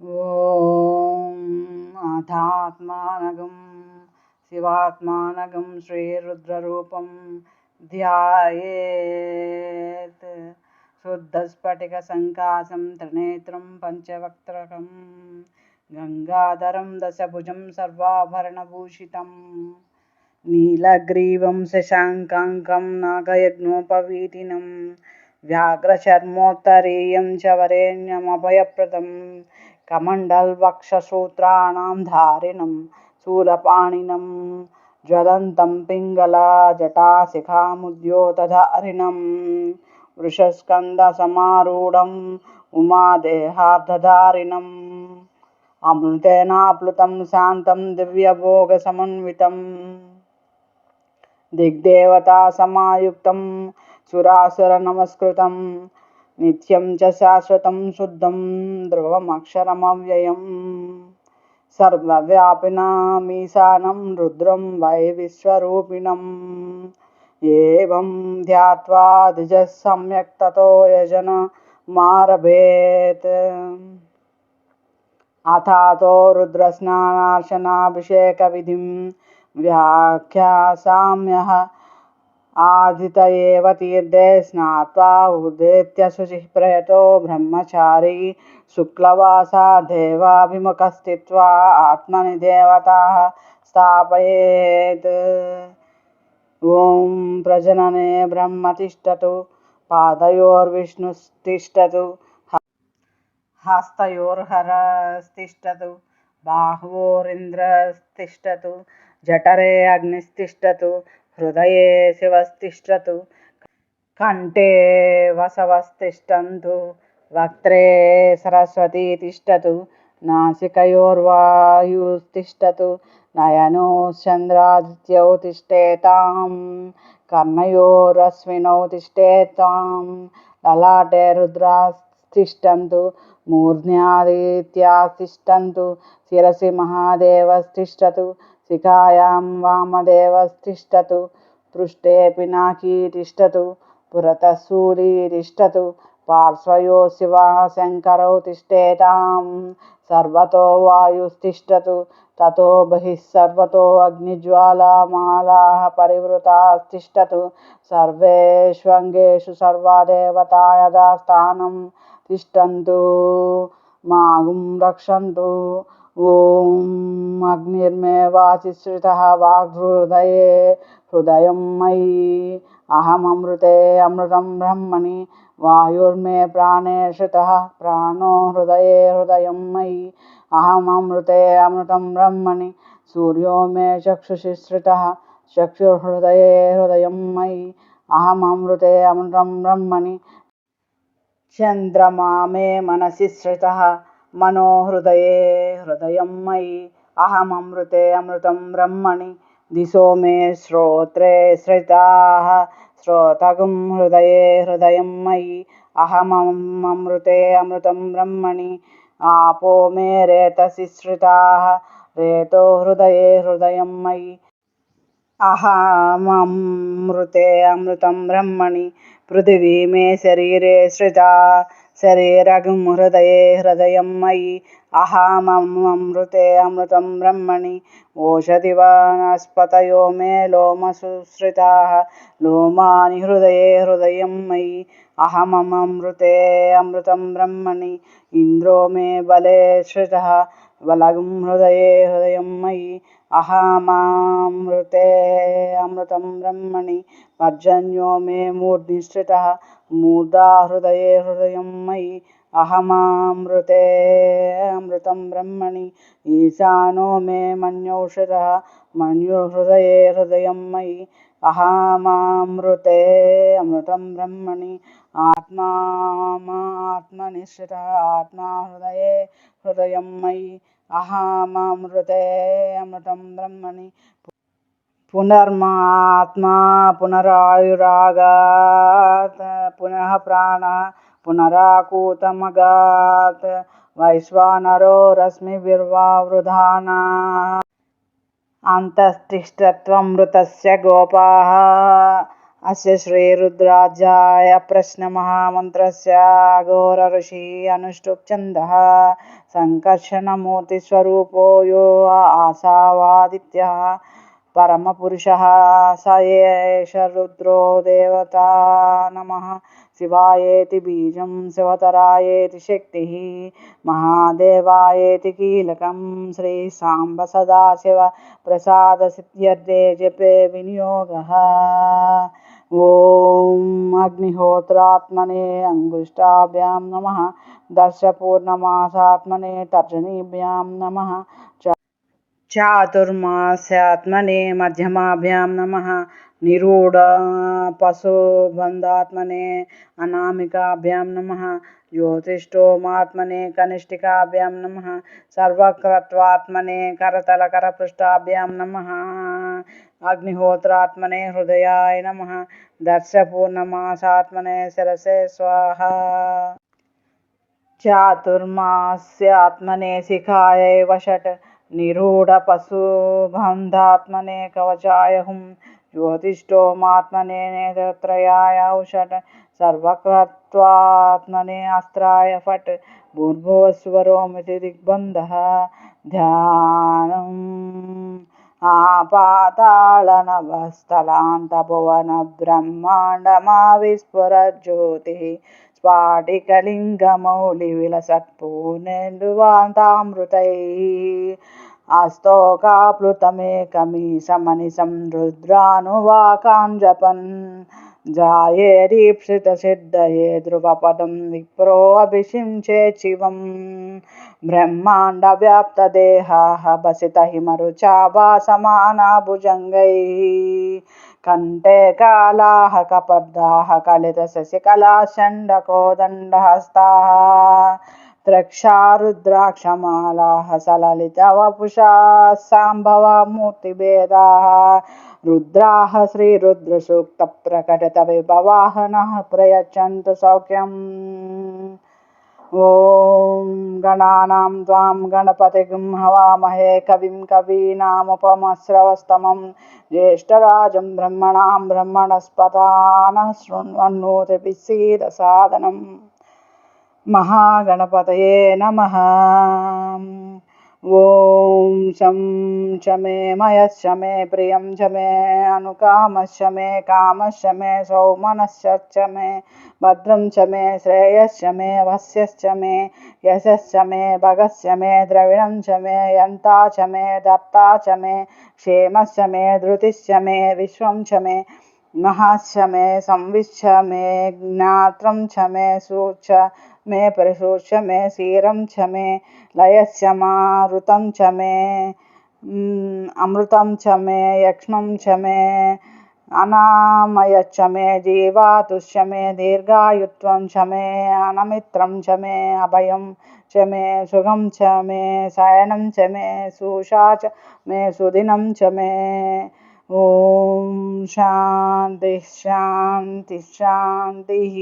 ఓం అథాత్మానగం శివాత్మానగం శ్రీరుద్రరూపం ధ్యాయేత్ శుద్ధస్ఫటికసంకాశం త్రినేత్రం పంచవక్త్రకం గంగాధరం దశభుజం సర్వాభరణభూషితం నీలగ్రీవం శశాంకాంకం నాగయజ్ఞోపవీతినం వ్యాఘ్రచర్మోత్తరీయం చ వరేణ్యమభయప్రదం కమండలవక్షసూత్రాణం ధారిణం శూలపాణినం జ్వలంతం పింగళజటాశిఖాముద్యోతధారిణం వృషస్కందసమారూఢం ఉమాదేహార్ధధారిణం అమృతేనాప్లుతం శాంతం దివ్యభోగసమన్వితం దిగ్దేవతా సమాయుక్తం సురాసురనమస్కృతం నిత్యం చ శాశ్వతం శుద్ధం ధ్రువమక్షరమవ్యయం సర్వవ్యాపినామీశానం రుద్రం వై విశ్వరూపిణం ఏవం ధ్యాత్వా ద్విజः సమ్యక్ తతో యజనమారభేత్ అథాతో రుద్రస్నానార్చనాభిషేకవిధిం వ్యాఖ్యాసామ్యః ఆదిత ఏవ తీర్థే స్నాత్వా ఉదేత్య శుచిః ప్రయతో బ్రహ్మచారీ శుక్లవాసా దేవాభిముఖస్థిత్వా ఆత్మని దేవతాః స్థాపయేత్. ఓం ప్రజననే బ్రహ్మ తిష్టతు పాదయోర్విష్ణుస్తిష్టతు హస్తయోర్హరస్తిష్టతు బాహవోరింద్రస్తిష్టతు జఠరే అగ్నిస్తిష్టతు హృదయే శివస్తిష్టతు కంఠే వసవస్తిష్టन्तు వక్త్రే సరస్వతీ తిష్టతు నాసికయోర్వాయుస్తిష్టతు నయనోశ్చంద్రాదిత్యౌ తిష్టేతాం కర్ణయోరశ్వినౌ తిష్టేతాం లలాటే రుద్రాస్తిష్టन्तు మూర్ధ్న్యాదిత్యాస్తిష్టन्तు శిరసి మహాదేవస్తిష్టతు శిఖాయాం వామదేవస్తిష్టతు పృష్ఠే పినాకీ తిష్టతు పురతః శూలీ తిష్టతు పార్శ్వయో శివः శంకరౌ తిష్టేతాం సర్వతో వాయుస్తిష్టతు తతో బహిః సర్వతో అగ్నిజ్వాలామాలాः పరివృతాస్తిష్టతు సర్వేష్వంగేషు సర్వాదేవతా యథాస్థానం తిష్టन्तు మాగుం రక్షन्तు. ఓం అగ్నిర్మే వాచిశ్రితః వాగ్హృదయే హృదయం మయి అహమమృతే అమృతం బ్రహ్మణి వాయుర్మే ప్రాణే శ్రితః ప్రాణో హృదయే హృదయం మయి అహమమృతే అమృతం బ్రహ్మణి సూర్యో మే చక్షుషి శ్రితః చక్షుర్హృదయే హృదయం మయి అహమమృతే అమృతం బ్రహ్మణి చంద్రమా మే మనసి శ్రితః మనో హృదయే హృదయం మయి అహమమృతే అమృతం బ్రహ్మణి దిశో మే శ్రోత్రే శ్రితాః శ్రోతగుం హృదయే హృదయం మయి అహమమృతే అమృతం బ్రహ్మణి ఆపో మే రేతసి శ్రితాః రేతో హృదయే హృదయం మయి అహమమృతే అమృతం బ్రహ్మణి పృథివీ మే శరీరే శ్రితా శరీరగుం హృదయే హృదయం మయి అహమమృతే అమృతం బ్రహ్మణి ఓషధి వనస్పతయో మే లోమసు శ్రితాః లోమాని హృదయే హృదయం మయి అహమమృతే అమృతం బ్రహ్మణి ఇంద్రో మే బలే శ్రితః బలగుం హృదయే హృదయం మయి అహమమృతే అమృతం బ్రహ్మణి పర్జన్యో మే మూర్ధ్ని శ్రితః మూర్ధా హృదయే హృదయం మయి అహమమృతే అమృతం బ్రహ్మణి ఈశానో మే మన్యౌ శ్రితః మన్యుర్హృదయే హృదయం మయి అహమమృతే అమృతం బ్రహ్మణి ఆత్మాత్మని శ్రితః ఆత్మా హృదయే హృదయం మయి అహమమృతే అమృతం బ్రహ్మణి పునర్మాత్మా పునరాయురాగాత్ పునః ప్రాణః పునరాకూతమగాత్ వైశ్వానరో రశ్మిభిర్వావృధానాః అంతస్తిష్టత్వమృతస్య గోపాః अस्य श्रीरुद्राध्याय प्रश्नमहामन्त्रस्य अघोर ऋषि अनुष्टुप् छन्दः सङ्कर्षणमूर्तिस्वरूपो यो आसावादित्यः परमपुरुषः स एष रुद्रो देवता नमः शिवायेति बीजं शिवतरायेति शक्तिः महादेवायेति कीलकं श्रीसाम्ब सदाशिव प्रसादसिद्ध्यर्थे जपे विनियोगः। ॐ अग्निहोत्रात्मने अंगुष्ठाभ्यां नमः दर्शपूर्णमासात्मने तर्जनीभ्यां नमः चातुर्मास्यात्मने मध्यमाभ्यां नमः निरूढ पशुबन्धात्मने अनामिकाभ्यां नमः ज्योतिष्ठोमात्मने कनिष्ठिकाभ्यां नमः सर्वक्रत्वात्मने करतलकरपृष्ठाभ्यां नमः अग्निहोत्रात्मने हृदयाय नमः दर्शपूर्णमासात्मने शिरसे स्वाहा चातुर्मास्यात्मने शिखायै वषट् निरूढ पशुबन्धात्मने कवचाय हुं ज्योतिष्ठोमात्मने नेत्रत्रयाय औषट् सर्वक्रत्वात्मने अस्त्राय फट् भूर्भुवस्वरोमिति दिग्बन्धः ध्यानम् आपातालनभस्थलान्तभुवनब्रह्माण्डमाविस्फुरज्योतिः स्फाटिकलिङ्गमौलिविलसत्पूर्णेन्दुवान्तामृतैः अस्तोकाप्लुतमेकमीशमनिशं रुद्रानुवाकान् जपन् जायेदीप्सितसिद्धये ध्रुवपदं विप्रोऽभिषिञ्चे शिवम् ब्रह्माण्डव्याप्तदेहाः भसितहिमरुचाभासमाना भुजङ्गैः कण्ठे कालाः कपर्दाः कलितशशिकलाः षण्डकोदण्डहस्ताः द्रक्षा रुद्राक्षमालाः सललितवपुषा साम्भवमूर्तिभेदाः रुद्राः श्रीरुद्रसूक्तप्रकटितविभवाः नः प्रयच्छन्तु सौख्यम्। ॐ गणानां त्वां गणपतिगुं हवामहे कविं कवीनामुपमश्रवस्तमं ज्येष्ठराजं ब्रह्मणां ब्रह्मणस्पतानः शृण्वन्नोतिभिस्सीदसादनम् महागणपतये नमः। ॐ शं च मे मयश्च मे प्रियं च मे अनुकामश्च मे कामश्च मे सौमनश्च मे भद्रं च मे श्रेयश्च मे वस्यश्च मे यशश्च मे भगश्च मे द्रविणं च मे यन्ता च मे दत्ता च मे क्षेमश्च मे धृतिश्च मे विश्वं च मे महश्च मे संविश्च मे ज्ञात्रं च मे सूच मे परिसूच मे क्षीरं च मे लयश्च मारुतं च मे अमृतं च मे यक्ष्मं च मे अनामयश्च मे जीवातुश्च मे दीर्घायुत्वं च मे अनमित्रं च मे अभयं च मे सुखं च मे शयनं च मे सुषा च मे सुदिनं च मे। ॐ शान्तिः शान्तिः शान्तिः।